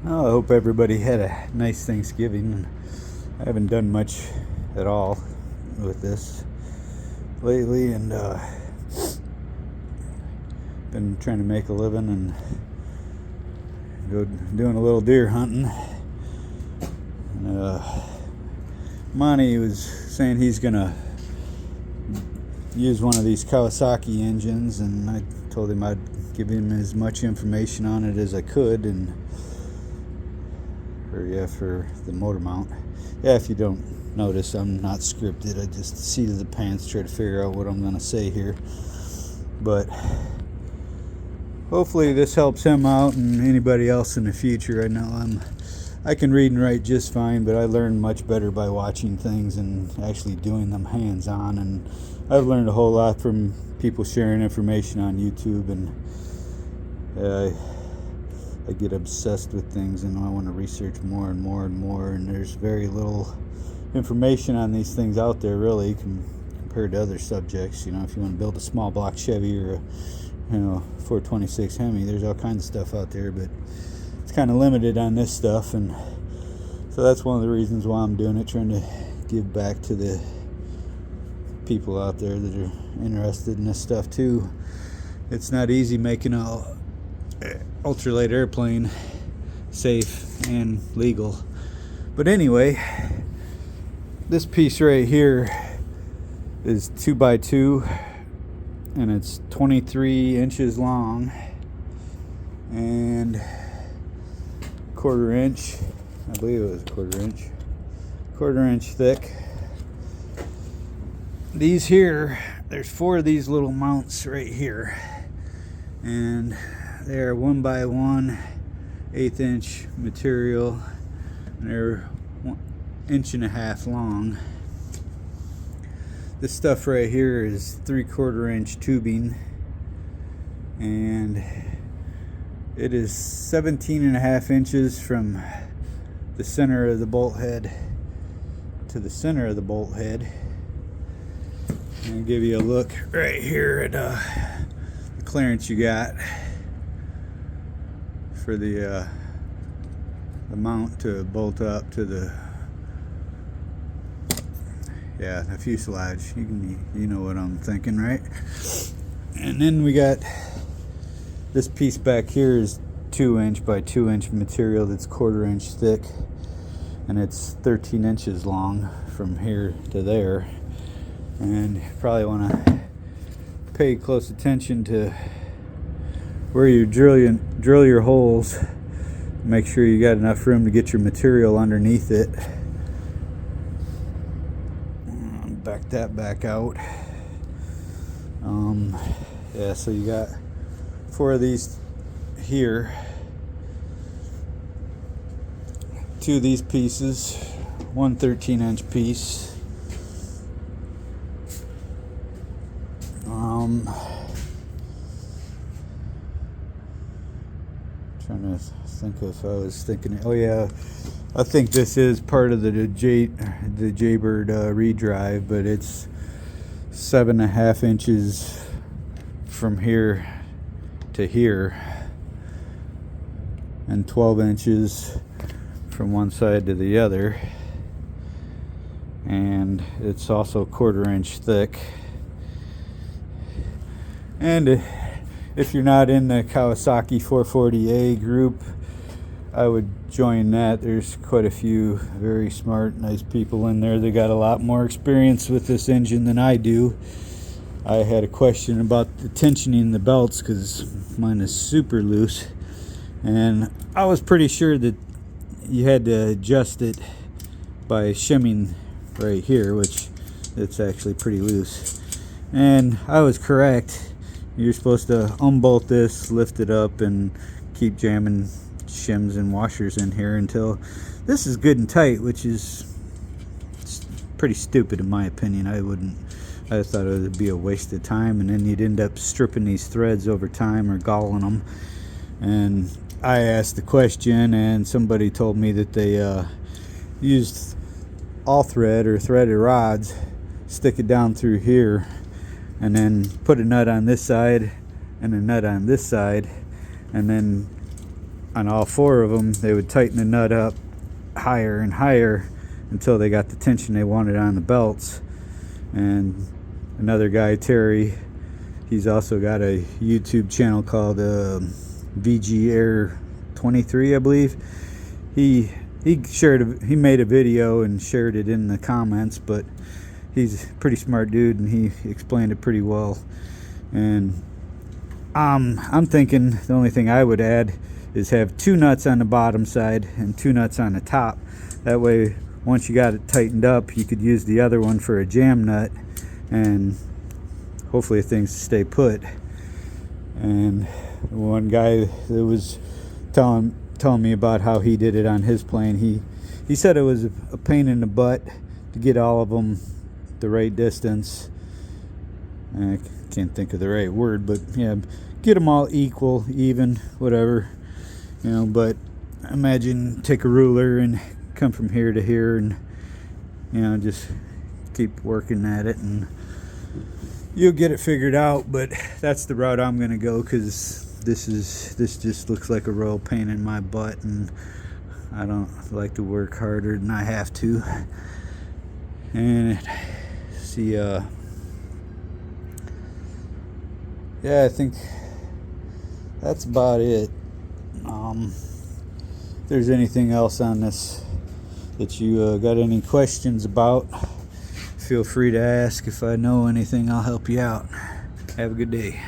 Well, I hope everybody had a nice Thanksgiving. I haven't done much at all with this lately, and been trying to make a living and go doing a little deer hunting. And, Monty was saying he's gonna use one of these Kawasaki engines, and I told him I'd give him as much information on it as I could, and for the motor mount. Yeah, if you don't notice, I'm not scripted. I just seat of the pants, try to figure out what I'm gonna say here. But hopefully this helps him out and anybody else in the future. I know I can read and write just fine, but I learn much better by watching things and actually doing them hands-on. And I've learned a whole lot from people sharing information on YouTube, and I get obsessed with things and I want to research more and more and more, and there's very little information on these things out there really compared to other subjects. You know, if you want to build a small block Chevy or a 426 Hemi, there's all kinds of stuff out there, but it's kind of limited on this stuff. And so that's one of the reasons why I'm doing it, trying to give back to the people out there that are interested in this stuff too. It's not easy making a ultralight airplane safe and legal. But anyway, this piece right here is 2x2, and it's 23 inches long and quarter inch, I believe it was quarter inch thick. These here, there's 4 of these little mounts right here, and they're 1x1 1/8 inch material, and they're 1.5 inches long. This stuff right here is 3/4 inch tubing, and it is 17.5 inches from the center of the bolt head to the center of the bolt head. And I'll give you a look right here at the clearance you got for the mount to bolt up to the fuselage. You know what I'm thinking, right? And then we got this piece back here is 2 inch by 2 inch material that's 1/4 inch thick, and it's 13 inches long from here to there. And you probably want to pay close attention to where you drill your holes. Make sure you got enough room to get your material underneath it. Back that back out. So you got 4 of these here, 2 of these pieces, 1 13-inch piece. Trying to think if I was thinking. Oh yeah, I think this is part of the Jaybird redrive, but it's 7.5 inches from here to here, and 12 inches from one side to the other, and it's also 1/4 inch thick. And if you're not in the Kawasaki 440A group, I would join that. There's quite a few very smart, nice people in there. They got a lot more experience with this engine than I do. I had a question about the tensioning the belts because mine is super loose, and I was pretty sure that you had to adjust it by shimming right here, which it's actually pretty loose, and I was correct. You're supposed to unbolt this, lift it up, and keep jamming shims and washers in here until this is good and tight, which is pretty stupid in my opinion. I thought it would be a waste of time, and then you'd end up stripping these threads over time or galling them. And I asked the question, and somebody told me that they used all thread or threaded rods, stick it down through here, and then put a nut on this side and a nut on this side, and then on all 4 of them, they would tighten the nut up higher and higher until they got the tension they wanted on the belts. And another guy, Terry, he's also got a YouTube channel called VG Air 23, I believe. He made a video and shared it in the comments, but he's a pretty smart dude and he explained it pretty well. And I'm thinking the only thing I would add is have 2 nuts on the bottom side and 2 nuts on the top. That way, once you got it tightened up, you could use the other one for a jam nut, and hopefully things stay put. And one guy that was telling me about how he did it on his plane, he said it was a pain in the butt to get all of them the right distance. I can't think of the right word, but yeah, get them all equal, even, whatever, you know. But imagine take a ruler and come from here to here, and you know, just keep working at it and you'll get it figured out. But that's the route I'm gonna go, because this just looks like a real pain in my butt, and I don't like to work harder than I have to. And see, yeah, I think that's about it. If there's anything else on this that you got any questions about, feel free to ask. If I know anything, I'll help you out. Have a good day.